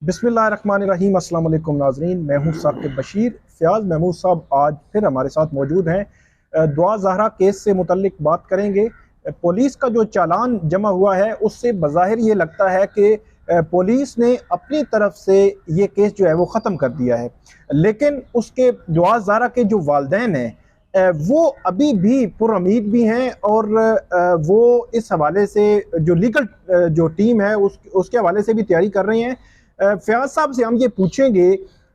बिस्मिल्लाहिर्रहमानिर्रहीम। अस्सलाम वालेकुम नाज़रीन, मैं हूं साकिब बशीर। फ़याज़ महमूद साहब आज फिर हमारे साथ मौजूद हैं। दुआ ज़हरा केस से मुतल्लिक बात करेंगे। पुलिस का जो चालान जमा हुआ है उससे बज़ाहिर ये लगता है कि पुलिस ने अपनी तरफ से ये केस जो है वो ख़त्म कर दिया है, लेकिन उसके दुआ ज़हरा के जो वालिदैन हैं वो अभी भी पुरुम्मीद भी हैं और वो इस हवाले से जो लीगल जो टीम है उसके हवाले से भी तैयारी कर रही हैं। फयाज साहब से हम ये पूछेंगे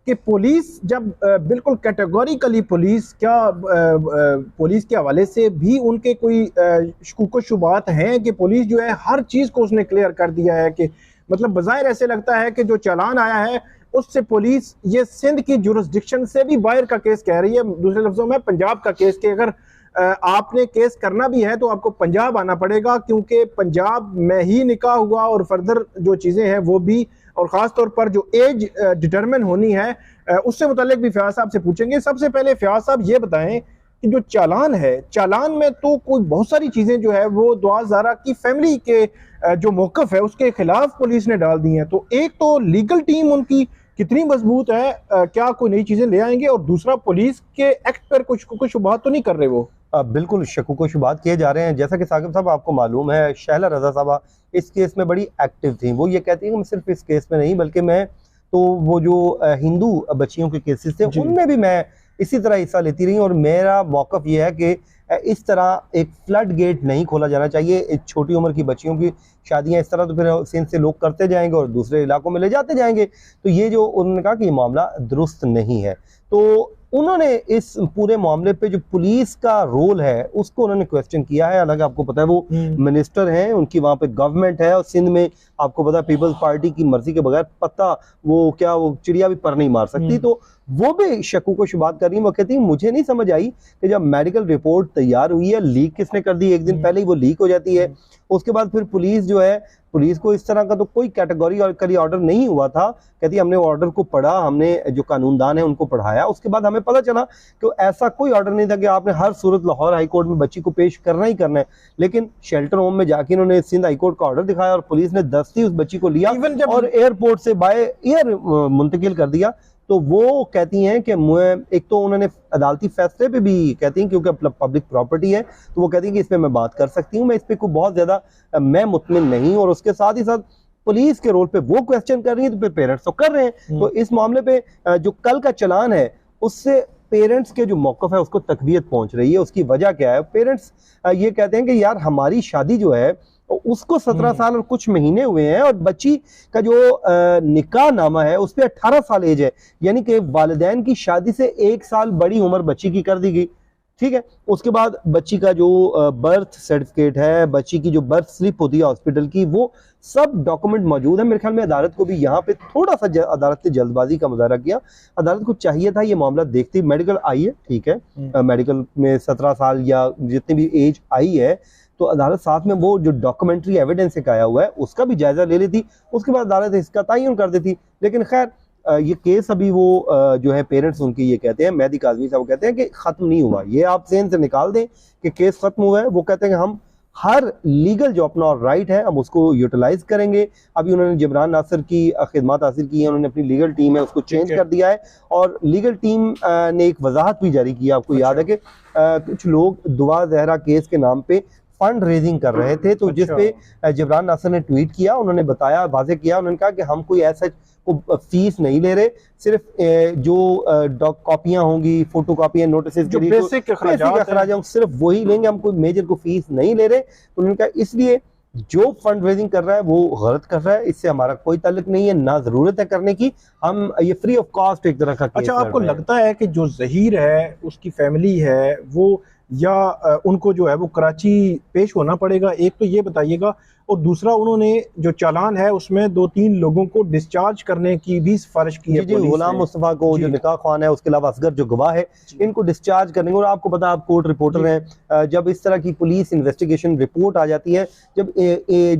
कि पुलिस जब बिल्कुल कैटेगोरिकली पुलिस क्या पुलिस के हवाले से भी उनके कोई शकूक शुबात हैं कि पुलिस जो है हर चीज़ को उसने क्लियर कर दिया है कि मतलब बज़ाहिर ऐसे लगता है कि जो चालान आया है उससे पुलिस ये सिंध की जुरिस्डिक्शन से भी बाहर का केस कह रही है। दूसरे लफ्ज़ों में पंजाब का केस कि अगर आपने केस करना भी है तो आपको पंजाब आना पड़ेगा, क्योंकि पंजाब में ही निकाह हुआ और फर्दर जो चीज़ें हैं वो भी, और ख़ास तौर पर जो एज डिटरमिन होनी है उससे मुतल्लिक भी फयाज साहब से पूछेंगे। सबसे पहले फयाज साहब ये बताएं कि जो चालान है, चालान में तो कोई बहुत सारी चीज़ें जो है वो दुआ ज़हरा की फैमिली के जो मौक़िफ़ है उसके खिलाफ पुलिस ने डाल दी हैं। तो एक तो लीगल टीम उनकी कितनी मजबूत है, क्या कोई नई चीज़ें ले आएंगे, और दूसरा पुलिस के एक्ट पर कुछ शुबहत तो नहीं कर रहे वो? बिल्कुल शकूक व शुबात किए जा रहे हैं। जैसा कि साकिब साहब आपको मालूम है, शहला रज़ा साहबा इस केस में बड़ी एक्टिव थी। वो ये कहती हैं कि मैं सिर्फ इस केस में नहीं बल्कि मैं तो वो जो हिंदू बच्चियों के केसेस थे उनमें भी मैं इसी तरह हिस्सा लेती रही, और मेरा मौक़िफ़ ये है कि इस तरह एक फ्लड गेट नहीं खोला जाना चाहिए। एक छोटी उम्र की बच्चियों की शादियां इस तरह तो फिर सिंध से लोग करते जाएंगे और दूसरे इलाकों में ले जाते जाएंगे। तो ये जो उन्होंने कहा कि ये मामला दुरुस्त नहीं है, तो उन्होंने इस पूरे मामले पे जो पुलिस का रोल है उसको उन्होंने क्वेश्चन किया है। हालांकि आपको पता है वो मिनिस्टर हैं, उनकी वहाँ पे गवर्नमेंट है, और सिंध में आपको पता है पीपल्स पार्टी की मर्जी के बगैर पत्ता वो चिड़िया भी पर नहीं मार सकती। तो वो भी शकूक व शुबात कर रही है। वो कहती है मुझे नहीं समझ आई कि जब मेडिकल रिपोर्ट तैयार हुई है, लीक किसने कर दी, एक दिन पहले ही वो लीक हो जाती है, उसके बाद फिर पुलिस जो है, पुलिस को इस तरह का तो कोई कैटेगरी ऑर्डर नहीं हुआ था। कहती हमने ऑर्डर को पढ़ा, हमने जो कानूनदान है उनको पढ़ाया, उसके बाद हमें पता चला कि ऐसा कोई ऑर्डर नहीं था कि आपने हर सूरत लाहौर हाई कोर्ट में बच्ची को पेश करना ही करना है। लेकिन शेल्टर होम में जाके इन्होंने सिंध हाई कोर्ट का ऑर्डर दिखाया और पुलिस ने दस्ती उस बच्ची को लिया और एयरपोर्ट से बाय एयर मुंतकिल कर दिया। तो वो कहती हैं कि एक तो उन्होंने अदालती फैसले पे भी कहती हैं, क्योंकि पब्लिक प्रॉपर्टी है तो वो कहती हैं कि इस पे मैं बात कर सकती हूँ, मैं इस पे कोई बहुत ज्यादा मैं मुतमिन नहीं। और उसके साथ ही साथ पुलिस के रोल पे वो क्वेश्चन कर रही है, तो फिर पेरेंट्स तो कर रहे हैं। तो इस मामले पे जो कल का चलान है उससे पेरेंट्स के जो मौक़िफ़ है उसको तकबीयत पहुंच रही है। उसकी वजह क्या है? पेरेंट्स ये कहते हैं कि यार हमारी शादी जो है उसको 17 साल और कुछ महीने हुए हैं, और बच्ची का जो निकाह नामा है उस पर 18 साल एज है, यानी कि वालिदैन की शादी से 1 साल बड़ी उम्र बच्ची की कर दी गई। ठीक है, उसके बाद बच्ची का जो बर्थ सर्टिफिकेट है, बच्ची की जो बर्थ स्लिप होती है हॉस्पिटल की, वो सब डॉक्यूमेंट मौजूद है। मेरे ख्याल में अदालत को भी यहाँ पे थोड़ा सा अदालत ने जल्दबाजी का मुजाहरा किया। अदालत को चाहिए था ये मामला देखती, मेडिकल आई है, ठीक है, मेडिकल में 17 साल या जितनी भी एज आई है, तो अदालत साथ में वो जो डॉक्यूमेंट्री एविडेंस एक आया हुआ है उसका भी जायजा ले लेती, उसके बाद अदालत इसका तयन कर देती। लेकिन खैर ये केस अभी वो जो है पेरेंट्स उनके ये कहते हैं, मेहदी काज़मी साहब कहते हैं कि ख़त्म नहीं हुआ। ये आप ज़हन से निकाल दें कि केस ख़त्म हुआ है। वो कहते हैं कि हम हर लीगल जो अपना राइट है हम उसको यूटिलाइज करेंगे। अभी उन्होंने जबरान नासिर की खिदमत हासिल की है, उन्होंने अपनी लीगल टीम है उसको चेंज कर दिया है, और लीगल टीम ने एक वजाहत भी जारी की। आपको याद है कि कुछ लोग दुआ ज़हरा केस के नाम पे फंड रेजिंग कर रहे थे, तो जिस पे जबरान नासिर ने ट्वीट किया, उन्होंने बताया, वाज़ेह किया, उन्होंने कहा कि हम कोई ऐसा फीस नहीं ले रहे, सिर्फ जो कॉपियां होंगी, फोटो कॉपियां, नोटिस, जो बेसिक अखराज सिर्फ वही लेंगे, हम कोई मेजर को फीस नहीं ले रहे। तो उन्होंने कहा इसलिए जो फंड रेजिंग कर रहा है वो गलत कर रहा है, इससे हमारा कोई ताल्लुक नहीं है, ना जरूरत है करने की, हम ये फ्री ऑफ कॉस्ट एक तरह का। अच्छा, आपको लगता है कि जो ज़हीर है उसकी फैमिली है वो या उनको जो है वो कराची पेश होना पड़ेगा? एक तो ये बताइएगा, और दूसरा उन्होंने जो चालान है उसमें 2-3 लोगों को डिस्चार्ज करने की भी सिफारिश की है। गुलाम मुस्तफा को जो निकाह ख्वान है, उसके अलावा असगर जो गवाह है, इनको डिस्चार्ज करने। और आपको पता, आप कोर्ट रिपोर्टर हैं, जब इस तरह की पुलिस इन्वेस्टिगेशन रिपोर्ट आ जाती है, जब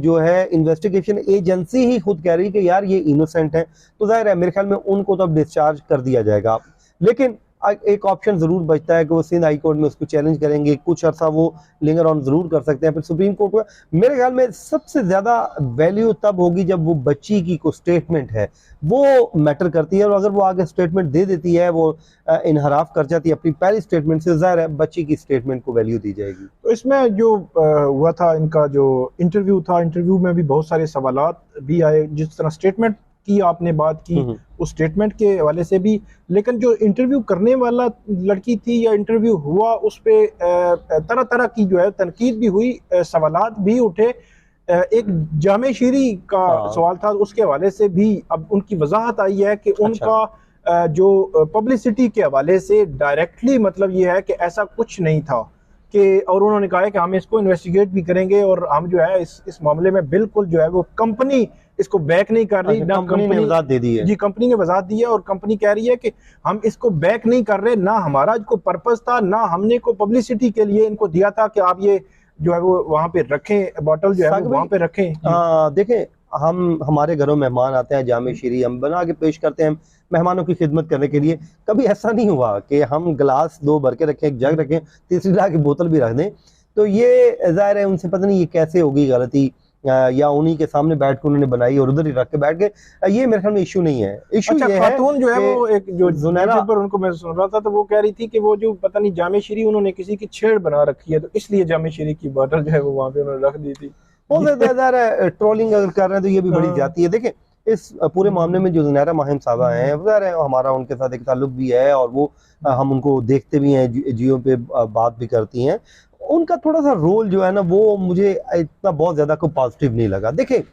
जो है इन्वेस्टिगेशन एजेंसी ही खुद कह रही है कि यार ये इनोसेंट है, तो जाहिर है मेरे ख्याल में उनको तो अब डिस्चार्ज कर दिया जाएगा। लेकिन एक ऑप्शन जरूर बचता है कि वो सिंध हाई कोर्ट में उसको चैलेंज करेंगे, कुछ अर्सा वो लिंगर ऑन जरूर कर सकते हैं, फिर सुप्रीम कोर्ट में। मेरे ख्याल में सबसे ज्यादा वैल्यू तब होगी जब वो बच्ची की कोई स्टेटमेंट है वो मैटर करती है, और अगर वो आगे स्टेटमेंट दे देती है, वो इनहराफ कर जाती है अपनी पहली स्टेटमेंट से, जाहिर है बच्ची की स्टेटमेंट को वैल्यू दी जाएगी। तो इसमें जो हुआ था, इनका जो इंटरव्यू था, इंटरव्यू में भी बहुत सारे सवालात भी आए, जिस तरह स्टेटमेंट की आपने बात की उस स्टेटमेंट के हवाले से भी, लेकिन जो इंटरव्यू करने वाला लड़की थी या इंटरव्यू हुआ उस पे तरह तरह की जो है तनकीद भी हुई, सवालात भी उठे। एक जामे शीरी का सवाल था, उसके हवाले से भी अब उनकी वजाहत आई है कि उनका जो पब्लिसिटी के हवाले से डायरेक्टली मतलब ये है कि ऐसा कुछ नहीं था कि, और उन्होंने कहा है कि हम इसको इन्वेस्टिगेट भी करेंगे और हम जो है इस मामले में बिल्कुल जो है वो कंपनी इसको बैक नहीं कर रही। ना कंपनी ने वजाहत दे दी है। जी, कंपनी ने वजाहत दी है और कंपनी कह रही है कि हम इसको बैक नहीं कर रहे, ना हमारा को पर्पस था, ना हमने को पब्लिसिटी के लिए इनको दिया था कि आप ये जो है वो वहाँ पे रखें, बॉटल जो है वो वहाँ पे रखें। देखें, हमारे घरों मेहमान आते हैं, जामे शीरी हम बना के पेश करते हैं मेहमानों की खिदमत करने के लिए। कभी ऐसा नहीं हुआ कि हम गिलास 2 भर के रखें, एक जग रखें, तीसरी तरह की बोतल भी रख दें। तो ये जाहिर है उनसे पता नहीं ये कैसे होगी गलती, या उन्हीं के सामने बैठ के उन्होंने बनाई और उधर ही रख के बैठ गए। ये मेरे ख्याल में इशू नहीं है। इशू ये खातून जो है वो एक जो जुनैरा पर उनको मैं सुन रहा था, तो वो कह रही थी कि वो जो पता नहीं जामे शीरी उन्होंने किसी की छेड़ बना रखी है, तो इसलिए जामे शीरी की बोतल जो है वो वहाँ पे उन्होंने रख दी थी। ट्रोलिंग अगर कर रहे हैं तो ये भी बड़ी ज्यादती है। देखें, इस पूरे मामले में जो जुनैरा माहिम साहबा हैं, हमारा उनके साथ एक ताल्लुक भी है और वो हम उनको देखते भी हैं, जियो पे बात भी करती हैं। उनका थोड़ा सा रोल जो है ना वो मुझे इतना बहुत ज्यादा को पॉजिटिव नहीं लगा। देखिए,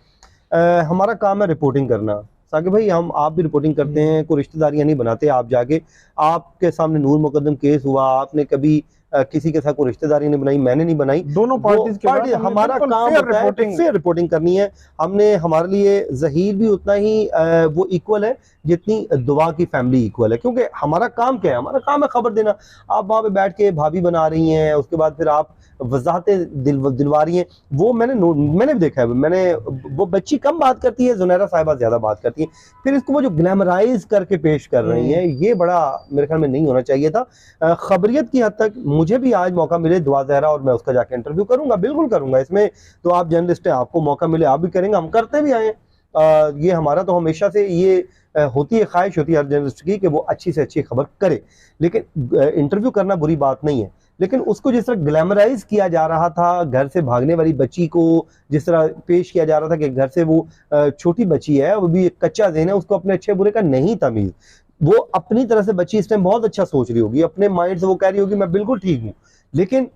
हमारा काम है रिपोर्टिंग करना, ताकि भाई आप भी रिपोर्टिंग करते हैं, कोई रिश्तेदारियां नहीं बनाते। आप जाके आपके सामने नूर मुकदम केस हुआ, आपने कभी किसी के साथ कोई रिश्तेदारी नहीं बनाई, मैंने नहीं बनाई, दोनों पार्टी हमारा काम होता है फेयर रिपोर्टिंग करनी है। हमने हमारे लिए ज़हीर भी उतना ही वो इक्वल है जितनी दुआ की फैमिली इक्वल है, क्योंकि हमारा काम क्या है, हमारा काम है खबर देना। आप वहाँ पे बैठ के भाभी बना रही हैं, उसके बाद फिर आप वजाहतें दिलवा रही हैं, वो मैंने भी देखा है। वो बच्ची कम बात करती है, जुनैरा साहिबा ज्यादा बात करती है, फिर इसको वो जो ग्लैमराइज करके पेश कर रही हैं, ये बड़ा मेरे ख्याल में नहीं होना चाहिए था। खबरियत की हद तक मुझे भी आज मौका मिले दुआ ज़हरा और मैं उसका जाके इंटरव्यू करूंगा, बिल्कुल करूंगा। इसमें तो आप जर्नलिस्ट हैं, आपको मौका मिले आप भी करेंगे, हम करते भी आए। ये हमारा तो हमेशा से ये होती है, ख्वाहिश होती है हर जर्नलिस्ट की कि वो अच्छी से अच्छी खबर करे। लेकिन इंटरव्यू करना बुरी बात नहीं है, लेकिन उसको जिस तरह ग्लैमराइज किया जा रहा था, घर से भागने वाली बच्ची को जिस तरह पेश किया जा रहा था कि घर से वो छोटी बच्ची है, वो भी एक कच्चा ज़हन है, उसको अपने अच्छे बुरे का नहीं तमीज़। वो अपनी तरह से बच्ची इस टाइम बहुत अच्छा सोच रही होगी, अपने माइंड से वो कह रही होगी मैं बिल्कुल ठीक हूँ, लेकिन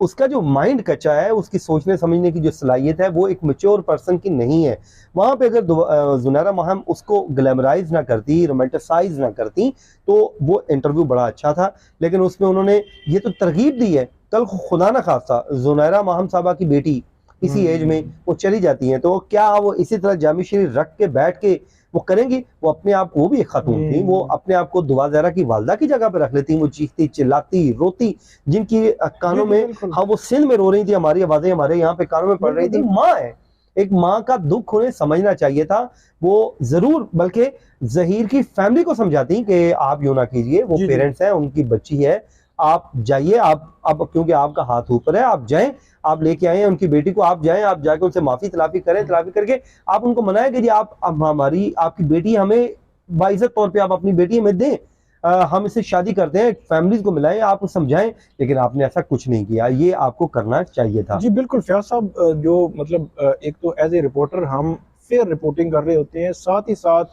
उसका जो माइंड कच्चा है, उसकी सोचने समझने की जो सलाहियत है वो एक मैच्योर पर्सन की नहीं है। वहाँ पे अगर जुनैरा माहिम उसको ग्लैमराइज ना करती, रोमांटिसाइज ना करती, तो वो इंटरव्यू बड़ा अच्छा था। लेकिन उसमें उन्होंने ये तो तरगीब दी है, कल खुदा ना खास्ता जुनैरा माहिम साहबा की बेटी इसी एज में वो चली जाती हैं, तो क्या वो इसी तरह जामी शरीफ रख के बैठ के वो करेंगी? वो अपने आप, वो भी एक खातून थी, वो अपने आप को दुआ ज़हरा की वालदा की जगह पे रख लेती, वो चीखती चिल्लाती रोती, जिनकी कानों में, हाँ वो सिंध में रो रही थी, हमारी आवाजें हमारे यहाँ पे कानों में पड़ रही थी। माँ है, एक माँ का दुख उन्हें समझना चाहिए था। वो जरूर बल्कि ज़हीर की फैमिली को समझाती कि आप यूं ना कीजिए, वो पेरेंट्स हैं, उनकी बच्ची है, आप जाइए, आप अब क्योंकि आपका हाथ ऊपर है, आप जाएं, आप लेके आए हैं उनकी बेटी को, आप जाएं, आप जाके उनसे माफी तलाफी करें, तलाफी करके आप उनको मनाएं कि जी आप हमारी आपकी बेटी हमें बाइज्जत तौर पे आप अपनी बेटी हमें दें, हम इससे शादी करते हैं, फैमिलीज को मिलाएं, आप समझाएं। लेकिन आपने ऐसा कुछ नहीं किया, ये आपको करना चाहिए था। जी बिल्कुल फयाज साहब, जो मतलब एक तो एज ए रिपोर्टर हम फेयर रिपोर्टिंग कर रहे होते हैं, साथ ही साथ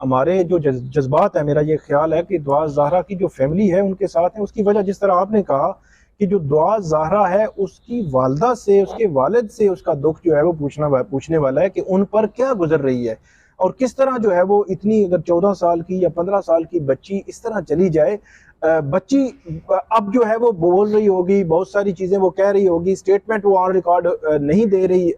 हमारे जो जज्बात है, मेरा ये ख्याल है कि दुआ ज़हरा की जो फैमिली है उनके साथ है। उसकी वजह जिस तरह आपने कहा कि जो दुआ ज़हरा है उसकी वालदा से, उसके वालिद से उसका दुख जो है वो पूछने वाला है कि उन पर क्या गुजर रही है और किस तरह जो है वो इतनी, अगर 14 साल की या 15 साल की बच्ची इस तरह चली जाए। बच्ची अब जो है वो बोल रही होगी, बहुत सारी चीज़ें वो कह रही होगी, स्टेटमेंट वो ऑन रिकॉर्ड नहीं दे रही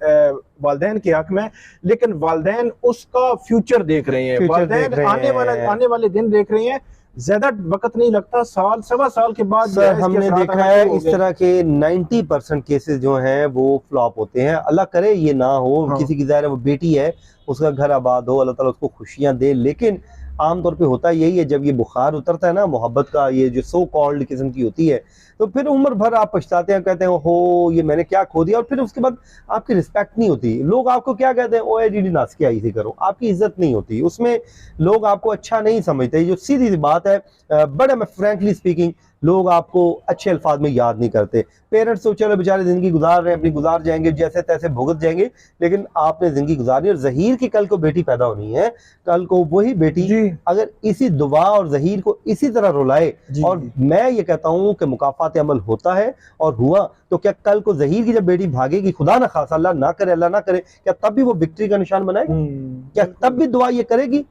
वालदैन के हक में, लेकिन वालदैन उसका फ्यूचर देख रहे हैं, वालदैन आने वाले दिन देख रहे हैं। ज्यादा वक्त नहीं लगता, साल सवा साल के बाद सर हमने देखा है इस तरह के 90% केसेस जो हैं वो फ्लॉप होते हैं। अल्लाह करे ये ना हो, किसी की ज़ाहिर है वो बेटी है, उसका घर आबाद हो, अल्लाह ताला उसको खुशियां दे। लेकिन आमतौर पे होता यही है, जब ये बुखार उतरता है ना मोहब्बत का, ये जो सो कॉल्ड किस्म की होती है, तो फिर उम्र भर आप पछताते हैं, कहते हैं हो ये मैंने क्या खो दिया, और फिर उसके बाद आपकी रिस्पेक्ट नहीं होती। लोग आपको क्या कहते हैं, ओए डीडी नास के आई थी करो, आपकी इज्जत नहीं होती उसमें, लोग आपको अच्छा नहीं समझते। जो सीधी सी बात है, बड़े मैं फ्रैंकली स्पीकिंग, लोग आपको अच्छे अल्फाज में याद नहीं करते। पेरेंट्स तो चलो बेचारे जिंदगी गुजार रहे हैं, अपनी गुजार जाएंगे, जैसे तैसे भुगत जाएंगे, लेकिन आपने जिंदगी गुजारनी। और जहीर की कल को बेटी पैदा होनी है, कल को वही बेटी अगर इसी दुआ और जहीर को इसी तरह रुलाए, और मैं ये कहता हूँ कि मुकाफात अमल होता है और हुआ, तो क्या कल को जहीर की जब बेटी भागेगी, खुदा ना खासा, अल्लाह ना करे, अल्लाह ना करे, क्या तब भी वो विक्ट्री का निशान बनाएगी? क्या तब भी दुआ ये करेगी?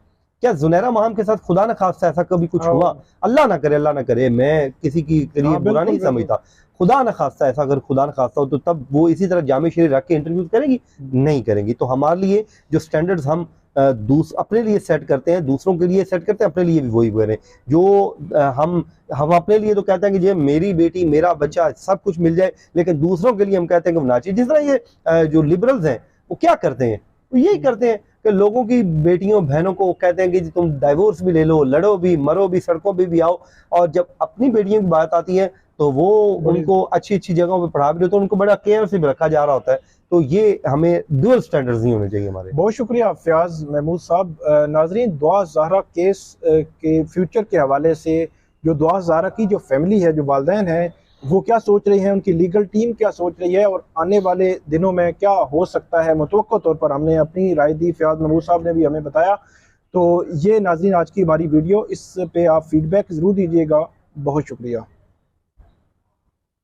क्या जुनैरा माहम के साथ खुदा न खास्ता ऐसा कभी कुछ हुआ? अल्लाह ना करे, अल्लाह ना करे, मैं किसी की लिए बुरा नहीं समझता, खुदा न खास्ता ऐसा अगर खुदा न खास्ता हो, तो तब वो इसी तरह जामे शरीर रख के इंटरव्यू करेगी? नहीं करेंगी। तो हमारे लिए जो स्टैंडर्ड्स हम अपने लिए सेट करते हैं, दूसरों के लिए सेट करते हैं, अपने लिए भी वही बने। जो हम अपने लिए तो कहते हैं कि ये मेरी बेटी मेरा बच्चा सब कुछ मिल जाए, लेकिन दूसरों के लिए हम कहते हैं कि होना चाहिए। जिस तरह ये जो लिबरल्स हैं वो क्या करते हैं, वो यही करते हैं कि लोगों की बेटियों बहनों को कहते हैं कि तुम डाइवोर्स भी ले लो, लड़ो भी, मरो भी, सड़कों पे भी आओ, और जब अपनी बेटियों की बात आती है तो वो उनको अच्छी अच्छी जगहों पे पढ़ा भी, तो उनको बड़ा केयर से भी रखा जा रहा होता है। तो ये हमें डुअल स्टैंडर्ड्स नहीं होने चाहिए हमारे। बहुत शुक्रिया फयाज महमूद साहब। नाजरीन, दुआ ज़हरा केस के फ्यूचर के हवाले से जो दुआ ज़हरा की जो फैमिली है, जो वालिदैन हैं, वो क्या सोच रही हैं, उनकी लीगल टीम क्या सोच रही है, और आने वाले दिनों में क्या हो सकता है, मुतवक्का तौर पर हमने अपनी राय दी, फयाज महमूद साहब ने भी हमें बताया। तो ये नाज़रीन आज की हमारी वीडियो, इस पे आप फीडबैक ज़रूर दीजिएगा। बहुत शुक्रिया।